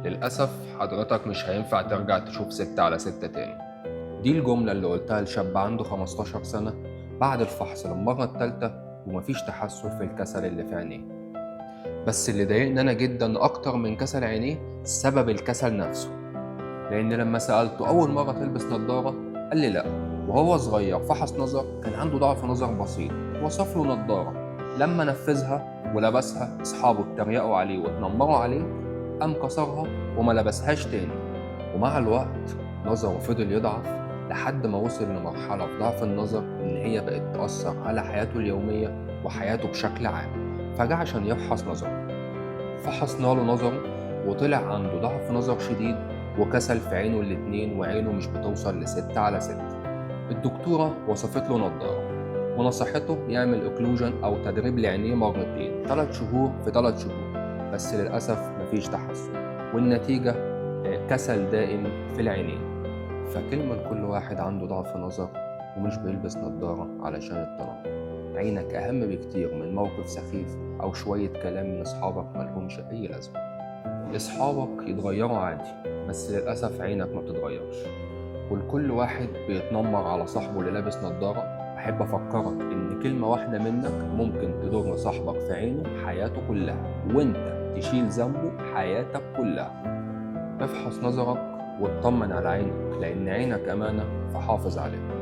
للأسف حضرتك مش هينفع ترجع تشوف 6/6 تاني. دي الجملة اللي قلتها لشاب عنده 15 سنة بعد الفحص للمرة التالتة ومفيش تحسن في الكسل اللي في عينيه. بس اللي ضايقني أنا جدا أكتر من كسل عينيه سبب الكسل نفسه، لأن لما سألته أول مرة تلبس نظارة قال لي لأ، وهو صغير فحص نظر كان عنده ضعف نظر بسيط وصف له نظارة. لما نفذها ولبسها أصحابه اتريقوا عليه واتنمروا عليه، قام كسرها وما لبسهاش تاني. ومع الوقت نظره فضل يضعف لحد ما وصل لمرحلة في ضعف النظر إن هي بقت تأثر على حياته اليومية وحياته بشكل عام. فجاء عشان يفحص نظره، فحصنا له نظره وطلع عنده ضعف نظر شديد وكسل في عينه الاتنين وعينه مش بتوصل ل6/6. الدكتورة وصفت له نظارة ونصحته يعمل اوكلوجن أو تدريب لعينيه مرتين 3 شهور في 3 شهور، بس للأسف مفيش تحسن، والنتيجة كسل دائم في العينين. فكلمة لكل واحد عنده ضعف نظر ومش بيلبس نظارة علشان التنمر، عينك أهم بكتير من موقف سخيف أو شوية كلام من أصحابك ملهمش أي لازمة. أصحابك يتغيروا عادي، بس للأسف عينك ما بتتغيرش. ولكل واحد بيتنمر على صاحبه اللي لابس نظارة، أحب أفكرك إن كلمة واحدة منك ممكن تضر صاحبك في عينه حياته كلها، وإنت تشيل ذنبه حياتك كلها. افحص نظرك واطمن على عينك، لأن عينك أمانة فحافظ عليها.